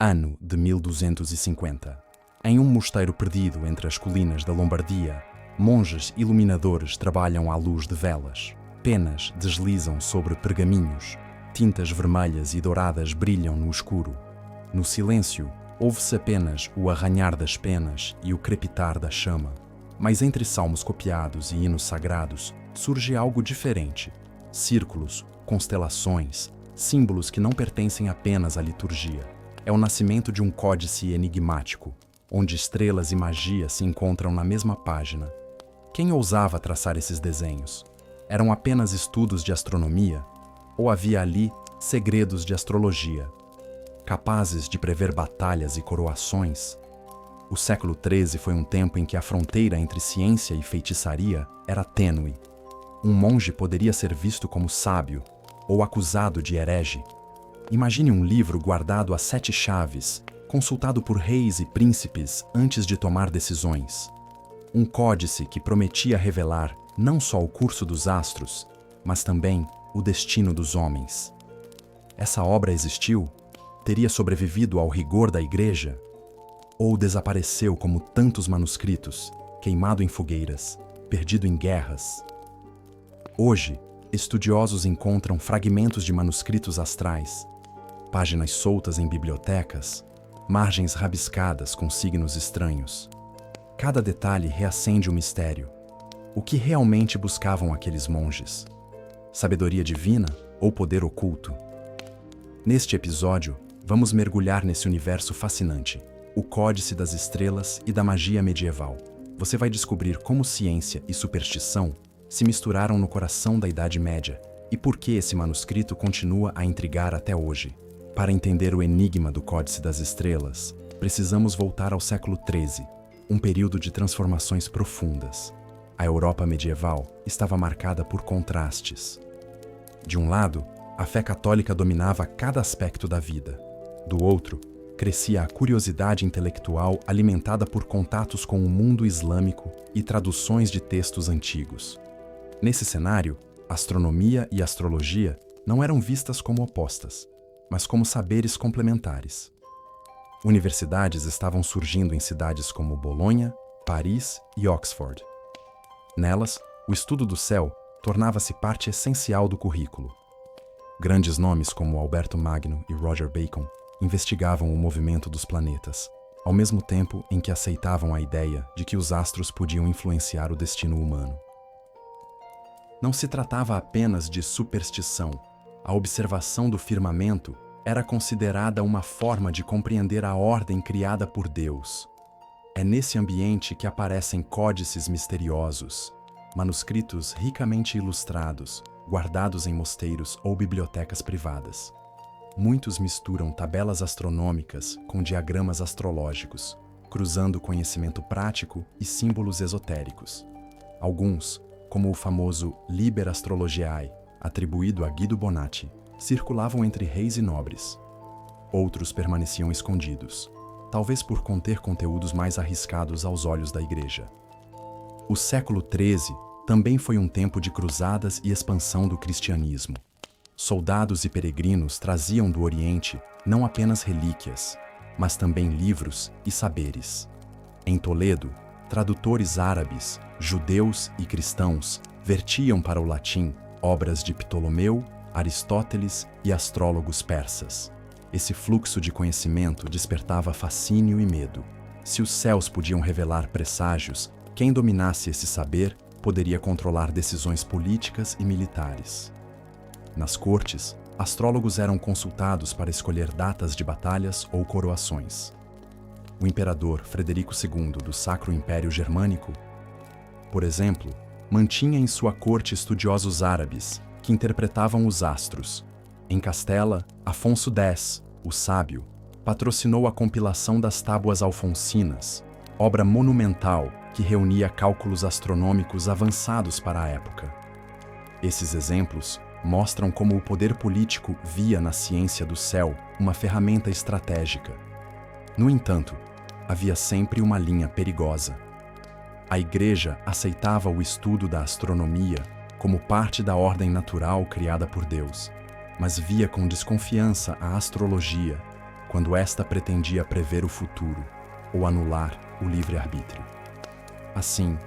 Ano de 1250. Em um mosteiro perdido entre as colinas da Lombardia, monges iluminadores trabalham à luz de velas. Penas deslizam sobre pergaminhos. Tintas vermelhas e douradas brilham no escuro. No silêncio, ouve-se apenas o arranhar das penas e o crepitar da chama. Mas entre salmos copiados e hinos sagrados, surge algo diferente. Círculos, constelações, símbolos que não pertencem apenas à liturgia. É o nascimento de um códice enigmático, onde estrelas e magia se encontram na mesma página. Quem ousava traçar esses desenhos? Eram apenas estudos de astronomia? Ou havia ali segredos de astrologia, capazes de prever batalhas e coroações? O século XIII foi um tempo em que a fronteira entre ciência e feitiçaria era tênue. Um monge poderia ser visto como sábio ou acusado de herege. Imagine um livro guardado a 7 chaves, consultado por reis e príncipes antes de tomar decisões. Um códice que prometia revelar não só o curso dos astros, mas também o destino dos homens. Essa obra existiu? Teria sobrevivido ao rigor da Igreja? Ou desapareceu como tantos manuscritos, queimado em fogueiras, perdido em guerras? Hoje, estudiosos encontram fragmentos de manuscritos astrais, páginas soltas em bibliotecas, margens rabiscadas com signos estranhos. Cada detalhe reacende o mistério. O que realmente buscavam aqueles monges? Sabedoria divina ou poder oculto? Neste episódio, vamos mergulhar nesse universo fascinante, o Códice das Estrelas e da magia medieval. Você vai descobrir como ciência e superstição se misturaram no coração da Idade Média e por que esse manuscrito continua a intrigar até hoje. Para entender o enigma do Códice das Estrelas, precisamos voltar ao século XIII, um período de transformações profundas. A Europa medieval estava marcada por contrastes. De um lado, a fé católica dominava cada aspecto da vida. Do outro, crescia a curiosidade intelectual alimentada por contatos com o mundo islâmico e traduções de textos antigos. Nesse cenário, astronomia e astrologia não eram vistas como opostas, mas como saberes complementares. Universidades estavam surgindo em cidades como Bolonha, Paris e Oxford. Nelas, o estudo do céu tornava-se parte essencial do currículo. Grandes nomes como Alberto Magno e Roger Bacon investigavam o movimento dos planetas, ao mesmo tempo em que aceitavam a ideia de que os astros podiam influenciar o destino humano. Não se tratava apenas de superstição. A observação do firmamento era considerada uma forma de compreender a ordem criada por Deus. É nesse ambiente que aparecem códices misteriosos, manuscritos ricamente ilustrados, guardados em mosteiros ou bibliotecas privadas. Muitos misturam tabelas astronômicas com diagramas astrológicos, cruzando conhecimento prático e símbolos esotéricos. Alguns, como o famoso Liber Astrologiae, atribuído a Guido Bonatti, circulavam entre reis e nobres. Outros permaneciam escondidos, talvez por conter conteúdos mais arriscados aos olhos da Igreja. O século XIII também foi um tempo de cruzadas e expansão do cristianismo. Soldados e peregrinos traziam do Oriente não apenas relíquias, mas também livros e saberes. Em Toledo, tradutores árabes, judeus e cristãos vertiam para o latim obras de Ptolomeu, Aristóteles e astrólogos persas. Esse fluxo de conhecimento despertava fascínio e medo. Se os céus podiam revelar presságios, quem dominasse esse saber poderia controlar decisões políticas e militares. Nas cortes, astrólogos eram consultados para escolher datas de batalhas ou coroações. O imperador Frederico II do Sacro Império Germânico, por exemplo, mantinha em sua corte estudiosos árabes que interpretavam os astros. Em Castela, Afonso X, o Sábio, patrocinou a compilação das Tábuas Alfonsinas, obra monumental que reunia cálculos astronômicos avançados para a época. Esses exemplos mostram como o poder político via na ciência do céu uma ferramenta estratégica. No entanto, havia sempre uma linha perigosa. A Igreja aceitava o estudo da astronomia como parte da ordem natural criada por Deus, mas via com desconfiança a astrologia, quando esta pretendia prever o futuro ou anular o livre-arbítrio. Assim,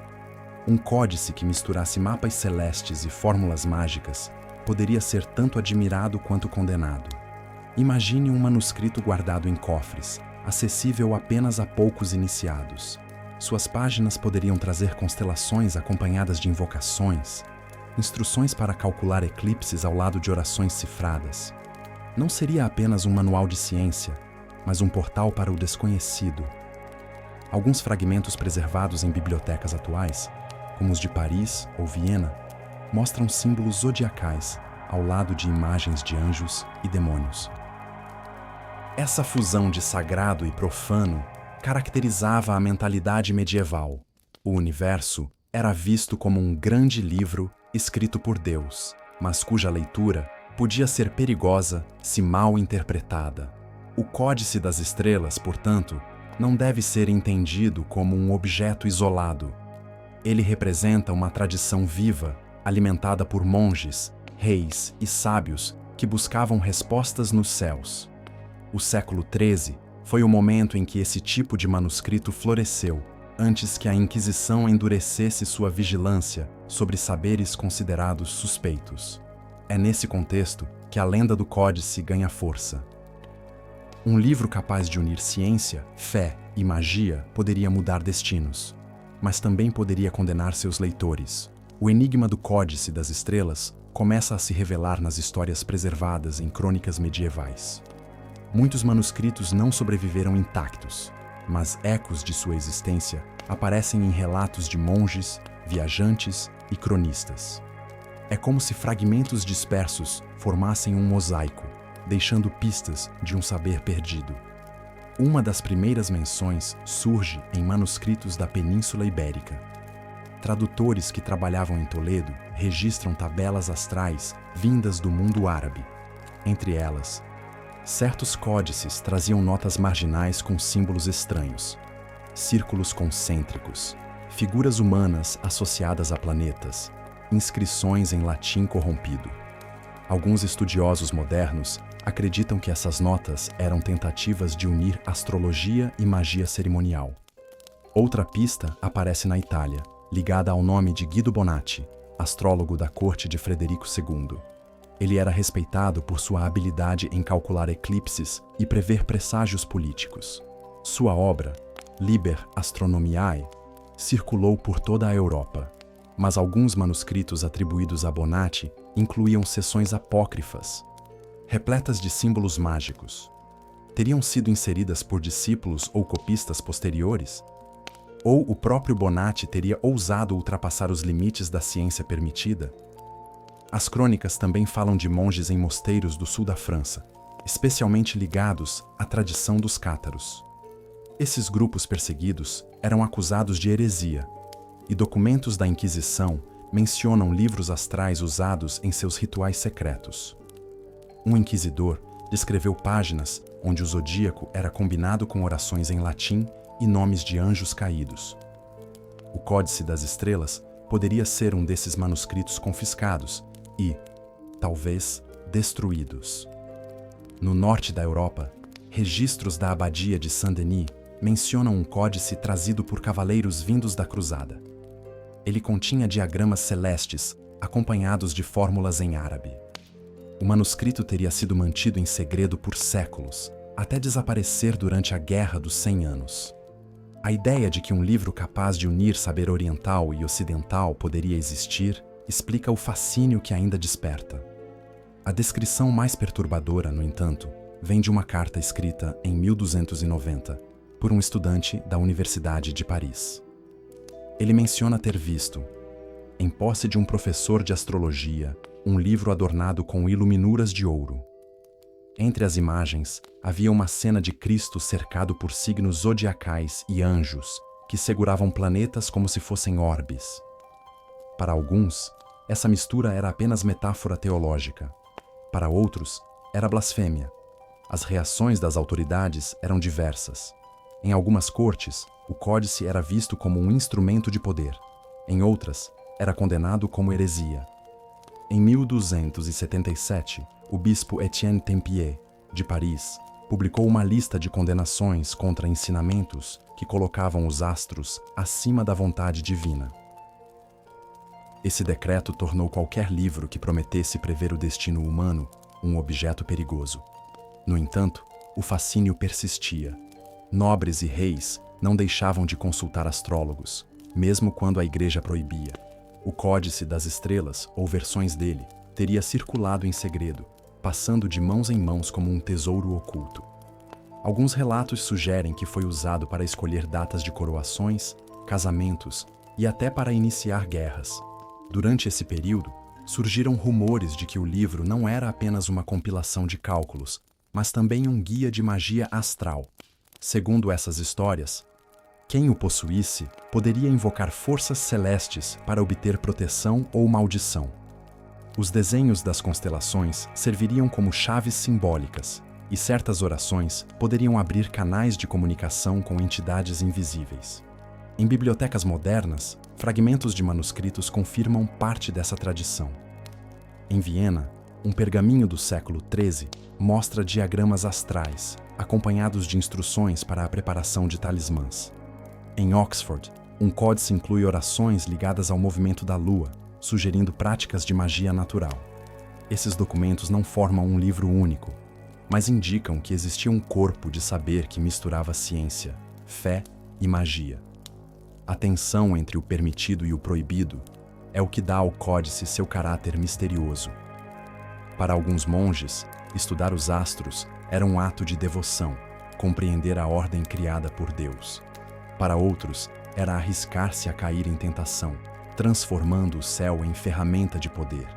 um códice que misturasse mapas celestes e fórmulas mágicas poderia ser tanto admirado quanto condenado. Imagine um manuscrito guardado em cofres, acessível apenas a poucos iniciados. Suas páginas poderiam trazer constelações acompanhadas de invocações, instruções para calcular eclipses ao lado de orações cifradas. Não seria apenas um manual de ciência, mas um portal para o desconhecido. Alguns fragmentos preservados em bibliotecas atuais, como os de Paris ou Viena, mostram símbolos zodiacais ao lado de imagens de anjos e demônios. Essa fusão de sagrado e profano caracterizava a mentalidade medieval. O universo era visto como um grande livro escrito por Deus, mas cuja leitura podia ser perigosa se mal interpretada. O Códice das Estrelas, portanto, não deve ser entendido como um objeto isolado. Ele representa uma tradição viva, alimentada por monges, reis e sábios que buscavam respostas nos céus. O século XIII foi o momento em que esse tipo de manuscrito floresceu, antes que a Inquisição endurecesse sua vigilância sobre saberes considerados suspeitos. É nesse contexto que a lenda do Códice ganha força. Um livro capaz de unir ciência, fé e magia poderia mudar destinos, mas também poderia condenar seus leitores. O enigma do Códice das Estrelas começa a se revelar nas histórias preservadas em crônicas medievais. Muitos manuscritos não sobreviveram intactos, mas ecos de sua existência aparecem em relatos de monges, viajantes e cronistas. É como se fragmentos dispersos formassem um mosaico, deixando pistas de um saber perdido. Uma das primeiras menções surge em manuscritos da Península Ibérica. Tradutores que trabalhavam em Toledo registram tabelas astrais vindas do mundo árabe. Entre elas, certos códices traziam notas marginais com símbolos estranhos, círculos concêntricos, figuras humanas associadas a planetas, inscrições em latim corrompido. Alguns estudiosos modernos acreditam que essas notas eram tentativas de unir astrologia e magia cerimonial. Outra pista aparece na Itália, ligada ao nome de Guido Bonatti, astrólogo da corte de Frederico II. Ele era respeitado por sua habilidade em calcular eclipses e prever presságios políticos. Sua obra, Liber Astronomiae, circulou por toda a Europa, mas alguns manuscritos atribuídos a Bonatti incluíam seções apócrifas, repletas de símbolos mágicos. Teriam sido inseridas por discípulos ou copistas posteriores? Ou o próprio Bonatti teria ousado ultrapassar os limites da ciência permitida? As crônicas também falam de monges em mosteiros do sul da França, especialmente ligados à tradição dos cátaros. Esses grupos perseguidos eram acusados de heresia, e documentos da Inquisição mencionam livros astrais usados em seus rituais secretos. Um inquisidor descreveu páginas onde o zodíaco era combinado com orações em latim e nomes de anjos caídos. O Códice das Estrelas poderia ser um desses manuscritos confiscados e, talvez, destruídos. No norte da Europa, registros da abadia de Saint-Denis mencionam um códice trazido por cavaleiros vindos da cruzada. Ele continha diagramas celestes, acompanhados de fórmulas em árabe. O manuscrito teria sido mantido em segredo por séculos, até desaparecer durante a Guerra dos 100 Anos. A ideia de que um livro capaz de unir saber oriental e ocidental poderia existir explica o fascínio que ainda desperta. A descrição mais perturbadora, no entanto, vem de uma carta escrita em 1290 por um estudante da Universidade de Paris. Ele menciona ter visto, em posse de um professor de astrologia, um livro adornado com iluminuras de ouro. Entre as imagens, havia uma cena de Cristo cercado por signos zodiacais e anjos que seguravam planetas como se fossem orbes. Para alguns, essa mistura era apenas metáfora teológica. Para outros, era blasfêmia. As reações das autoridades eram diversas. Em algumas cortes, o códice era visto como um instrumento de poder. Em outras, era condenado como heresia. Em 1277, o bispo Etienne Tempier, de Paris, publicou uma lista de condenações contra ensinamentos que colocavam os astros acima da vontade divina. Esse decreto tornou qualquer livro que prometesse prever o destino humano um objeto perigoso. No entanto, o fascínio persistia. Nobres e reis não deixavam de consultar astrólogos, mesmo quando a igreja proibia. O Códice das Estrelas, ou versões dele, teria circulado em segredo, passando de mãos em mãos como um tesouro oculto. Alguns relatos sugerem que foi usado para escolher datas de coroações, casamentos e até para iniciar guerras. Durante esse período, surgiram rumores de que o livro não era apenas uma compilação de cálculos, mas também um guia de magia astral. Segundo essas histórias, quem o possuísse poderia invocar forças celestes para obter proteção ou maldição. Os desenhos das constelações serviriam como chaves simbólicas, e certas orações poderiam abrir canais de comunicação com entidades invisíveis. Em bibliotecas modernas, fragmentos de manuscritos confirmam parte dessa tradição. Em Viena, um pergaminho do século XIII mostra diagramas astrais, acompanhados de instruções para a preparação de talismãs. Em Oxford, um códice inclui orações ligadas ao movimento da lua, sugerindo práticas de magia natural. Esses documentos não formam um livro único, mas indicam que existia um corpo de saber que misturava ciência, fé e magia. A tensão entre o permitido e o proibido é o que dá ao códice seu caráter misterioso. Para alguns monges, estudar os astros era um ato de devoção, compreender a ordem criada por Deus. Para outros, era arriscar-se a cair em tentação, transformando o céu em ferramenta de poder.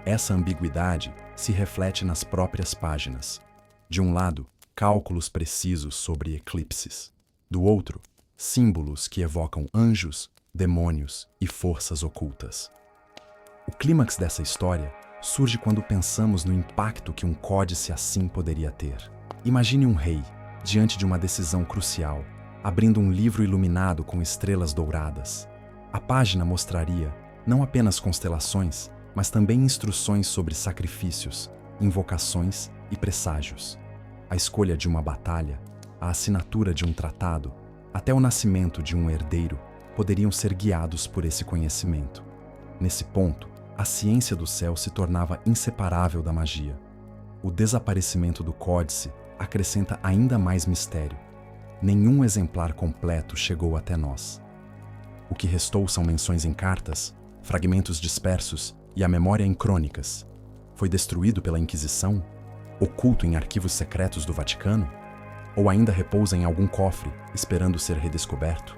Essa ambiguidade se reflete nas próprias páginas. De um lado, cálculos precisos sobre eclipses. Do outro, símbolos que evocam anjos, demônios e forças ocultas. O clímax dessa história surge quando pensamos no impacto que um códice assim poderia ter. Imagine um rei, diante de uma decisão crucial, abrindo um livro iluminado com estrelas douradas. A página mostraria não apenas constelações, mas também instruções sobre sacrifícios, invocações e presságios. A escolha de uma batalha, a assinatura de um tratado, até o nascimento de um herdeiro poderiam ser guiados por esse conhecimento. Nesse ponto, a ciência do céu se tornava inseparável da magia. O desaparecimento do códice acrescenta ainda mais mistério. Nenhum exemplar completo chegou até nós. O que restou são menções em cartas, fragmentos dispersos e a memória em crônicas. Foi destruído pela Inquisição? Oculto em arquivos secretos do Vaticano? Ou ainda repousa em algum cofre, esperando ser redescoberto?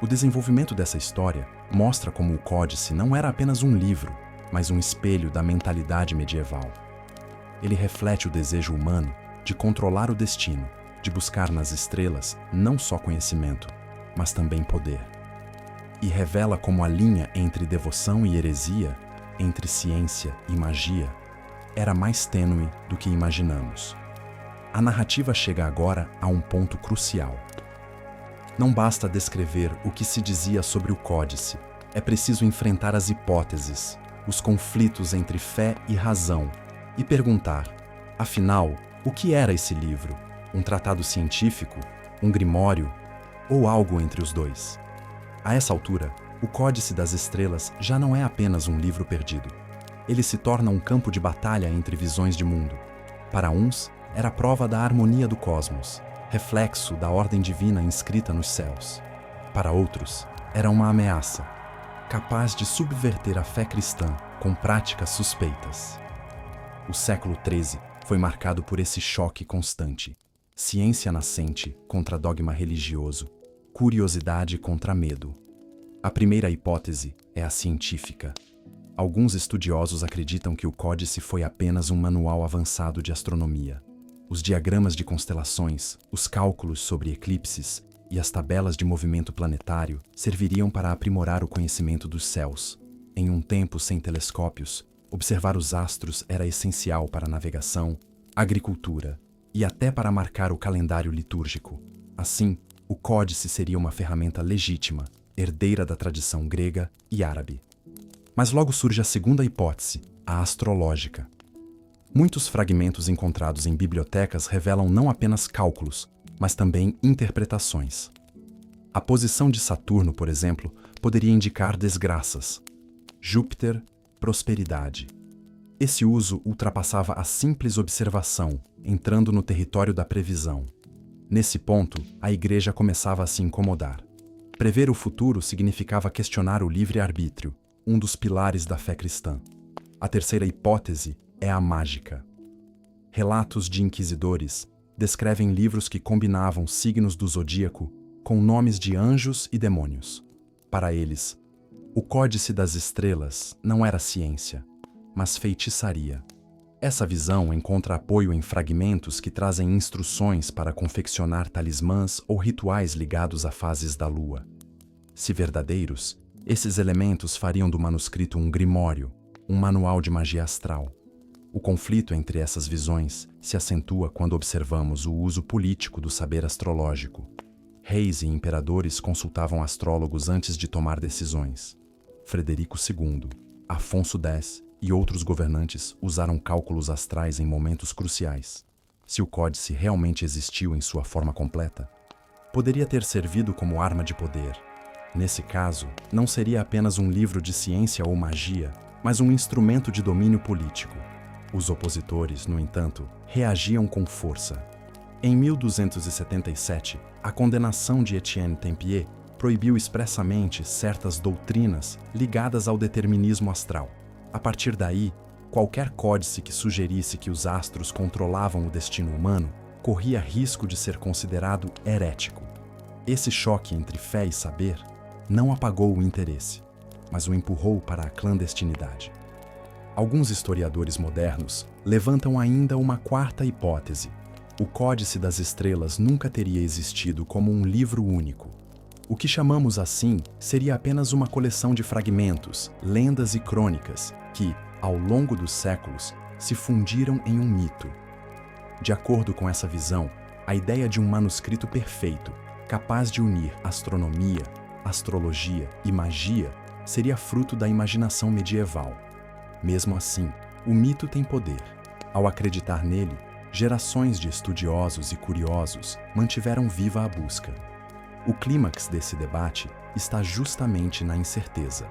O desenvolvimento dessa história mostra como o códice não era apenas um livro, mas um espelho da mentalidade medieval. Ele reflete o desejo humano de controlar o destino, de buscar nas estrelas não só conhecimento, mas também poder. E revela como a linha entre devoção e heresia, entre ciência e magia, era mais tênue do que imaginamos. A narrativa chega agora a um ponto crucial. Não basta descrever o que se dizia sobre o códice, é preciso enfrentar as hipóteses, os conflitos entre fé e razão, e perguntar, afinal, o que era esse livro? Um tratado científico? Um grimório? Ou algo entre os dois? A essa altura, o Códice das Estrelas já não é apenas um livro perdido. Ele se torna um campo de batalha entre visões de mundo. Para uns, era prova da harmonia do cosmos, reflexo da ordem divina inscrita nos céus. Para outros, era uma ameaça, capaz de subverter a fé cristã com práticas suspeitas. O século XIII foi marcado por esse choque constante. Ciência nascente contra dogma religioso, curiosidade contra medo. A primeira hipótese é a científica. Alguns estudiosos acreditam que o códice foi apenas um manual avançado de astronomia. Os diagramas de constelações, os cálculos sobre eclipses e as tabelas de movimento planetário serviriam para aprimorar o conhecimento dos céus. Em um tempo sem telescópios, observar os astros era essencial para a navegação, agricultura e até para marcar o calendário litúrgico. Assim, o códice seria uma ferramenta legítima, herdeira da tradição grega e árabe. Mas logo surge a segunda hipótese, a astrológica. Muitos fragmentos encontrados em bibliotecas revelam não apenas cálculos, mas também interpretações. A posição de Saturno, por exemplo, poderia indicar desgraças. Júpiter, prosperidade. Esse uso ultrapassava a simples observação, entrando no território da previsão. Nesse ponto, a Igreja começava a se incomodar. Prever o futuro significava questionar o livre-arbítrio, um dos pilares da fé cristã. A terceira hipótese é a mágica. Relatos de inquisidores descrevem livros que combinavam signos do zodíaco com nomes de anjos e demônios. Para eles, o Códice das Estrelas não era ciência, mas feitiçaria. Essa visão encontra apoio em fragmentos que trazem instruções para confeccionar talismãs ou rituais ligados a fases da lua. Se verdadeiros, esses elementos fariam do manuscrito um grimório, um manual de magia astral. O conflito entre essas visões se acentua quando observamos o uso político do saber astrológico. Reis e imperadores consultavam astrólogos antes de tomar decisões. Frederico II, Afonso X e outros governantes usaram cálculos astrais em momentos cruciais. Se o códice realmente existiu em sua forma completa, poderia ter servido como arma de poder. Nesse caso, não seria apenas um livro de ciência ou magia, mas um instrumento de domínio político. Os opositores, no entanto, reagiam com força. Em 1277, a condenação de Etienne Tempier proibiu expressamente certas doutrinas ligadas ao determinismo astral. A partir daí, qualquer códice que sugerisse que os astros controlavam o destino humano corria risco de ser considerado herético. Esse choque entre fé e saber não apagou o interesse, mas o empurrou para a clandestinidade. Alguns historiadores modernos levantam ainda uma quarta hipótese. O Códice das Estrelas nunca teria existido como um livro único. O que chamamos assim seria apenas uma coleção de fragmentos, lendas e crônicas que, ao longo dos séculos, se fundiram em um mito. De acordo com essa visão, a ideia de um manuscrito perfeito, capaz de unir astronomia, astrologia e magia, seria fruto da imaginação medieval. Mesmo assim, o mito tem poder. Ao acreditar nele, gerações de estudiosos e curiosos mantiveram viva a busca. O clímax desse debate está justamente na incerteza.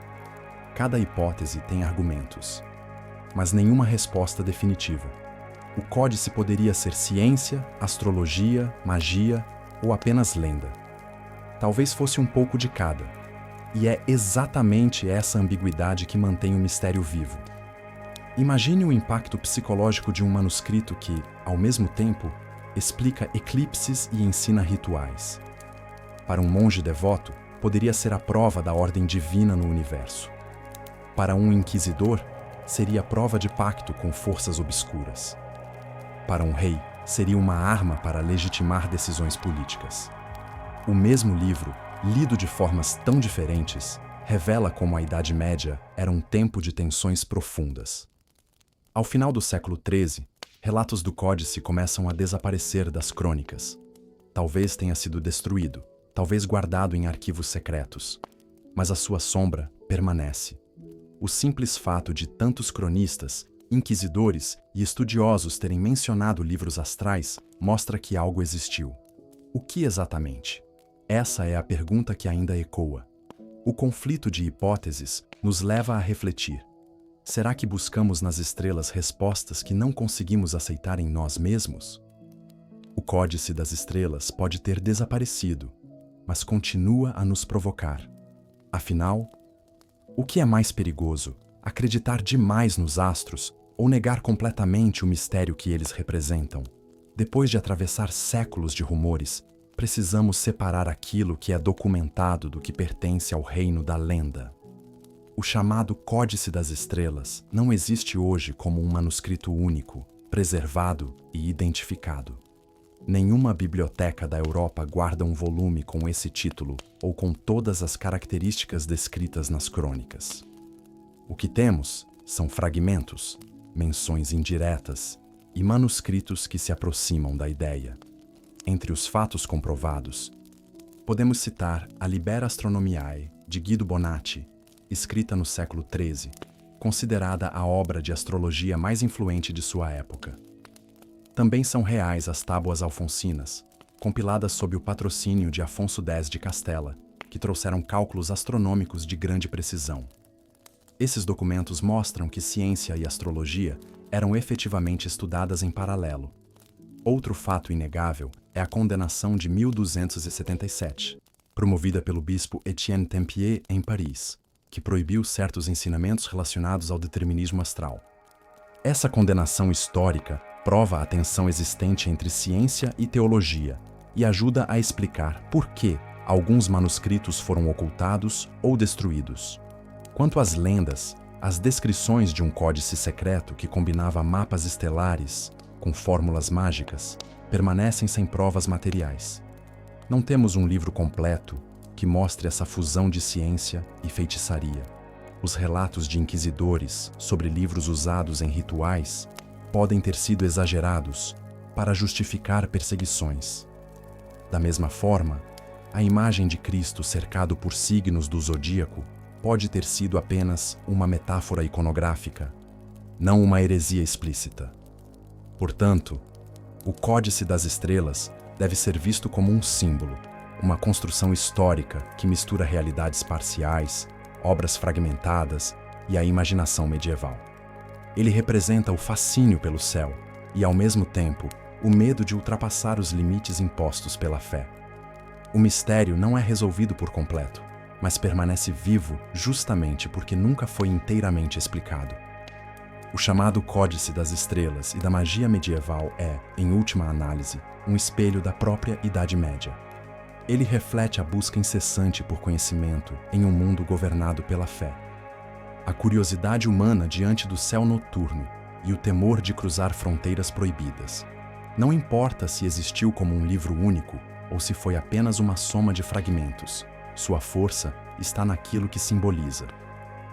Cada hipótese tem argumentos, mas nenhuma resposta definitiva. O códice poderia ser ciência, astrologia, magia ou apenas lenda. Talvez fosse um pouco de cada. E é exatamente essa ambiguidade que mantém o mistério vivo. Imagine o impacto psicológico de um manuscrito que, ao mesmo tempo, explica eclipses e ensina rituais. Para um monge devoto, poderia ser a prova da ordem divina no universo. Para um inquisidor, seria prova de pacto com forças obscuras. Para um rei, seria uma arma para legitimar decisões políticas. O mesmo livro, lido de formas tão diferentes, revela como a Idade Média era um tempo de tensões profundas. Ao final do século XIII, relatos do códice começam a desaparecer das crônicas. Talvez tenha sido destruído, talvez guardado em arquivos secretos, mas a sua sombra permanece. O simples fato de tantos cronistas, inquisidores e estudiosos terem mencionado livros astrais mostra que algo existiu. O que exatamente? Essa é a pergunta que ainda ecoa. O conflito de hipóteses nos leva a refletir. Será que buscamos nas estrelas respostas que não conseguimos aceitar em nós mesmos? O Códice das Estrelas pode ter desaparecido, mas continua a nos provocar. Afinal, o que é mais perigoso? Acreditar demais nos astros ou negar completamente o mistério que eles representam? Depois de atravessar séculos de rumores, precisamos separar aquilo que é documentado do que pertence ao reino da lenda. O chamado Códice das Estrelas não existe hoje como um manuscrito único, preservado e identificado. Nenhuma biblioteca da Europa guarda um volume com esse título ou com todas as características descritas nas crônicas. O que temos são fragmentos, menções indiretas e manuscritos que se aproximam da ideia. Entre os fatos comprovados, podemos citar a Liber Astronomiae, de Guido Bonatti, escrita no século XIII, considerada a obra de astrologia mais influente de sua época. Também são reais as Tábuas Alfonsinas, compiladas sob o patrocínio de Afonso X de Castela, que trouxeram cálculos astronômicos de grande precisão. Esses documentos mostram que ciência e astrologia eram efetivamente estudadas em paralelo. Outro fato inegável é a condenação de 1277, promovida pelo bispo Etienne Tempier em Paris, que proibiu certos ensinamentos relacionados ao determinismo astral. Essa condenação histórica prova a tensão existente entre ciência e teologia e ajuda a explicar por que alguns manuscritos foram ocultados ou destruídos. Quanto às lendas, as descrições de um códice secreto que combinava mapas estelares com fórmulas mágicas permanecem sem provas materiais. Não temos um livro completo que mostre essa fusão de ciência e feitiçaria. Os relatos de inquisidores sobre livros usados em rituais podem ter sido exagerados para justificar perseguições. Da mesma forma, a imagem de Cristo cercado por signos do zodíaco pode ter sido apenas uma metáfora iconográfica, não uma heresia explícita. Portanto, o Códice das Estrelas deve ser visto como um símbolo, uma construção histórica que mistura realidades parciais, obras fragmentadas e a imaginação medieval. Ele representa o fascínio pelo céu e, ao mesmo tempo, o medo de ultrapassar os limites impostos pela fé. O mistério não é resolvido por completo, mas permanece vivo justamente porque nunca foi inteiramente explicado. O chamado Códice das Estrelas e da magia medieval é, em última análise, um espelho da própria Idade Média. Ele reflete a busca incessante por conhecimento em um mundo governado pela fé. A curiosidade humana diante do céu noturno e o temor de cruzar fronteiras proibidas. Não importa se existiu como um livro único ou se foi apenas uma soma de fragmentos, sua força está naquilo que simboliza.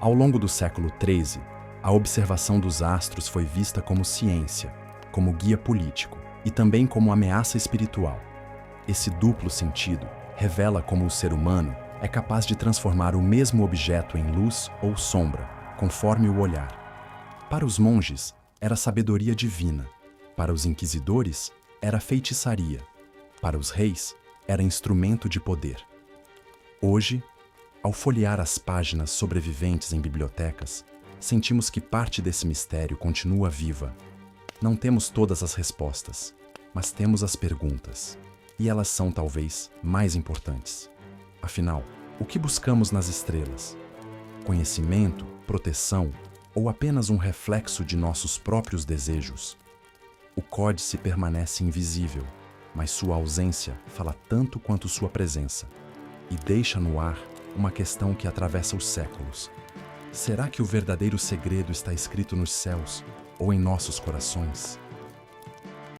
Ao longo do século XIII, a observação dos astros foi vista como ciência, como guia político e também como ameaça espiritual. Esse duplo sentido revela como o ser humano é capaz de transformar o mesmo objeto em luz ou sombra, conforme o olhar. Para os monges, era sabedoria divina. Para os inquisidores, era feitiçaria. Para os reis, era instrumento de poder. Hoje, ao folhear as páginas sobreviventes em bibliotecas, sentimos que parte desse mistério continua viva. Não temos todas as respostas, mas temos as perguntas. E elas são talvez mais importantes. Afinal, o que buscamos nas estrelas? Conhecimento, proteção ou apenas um reflexo de nossos próprios desejos? O códice permanece invisível, mas sua ausência fala tanto quanto sua presença e deixa no ar uma questão que atravessa os séculos. Será que o verdadeiro segredo está escrito nos céus ou em nossos corações?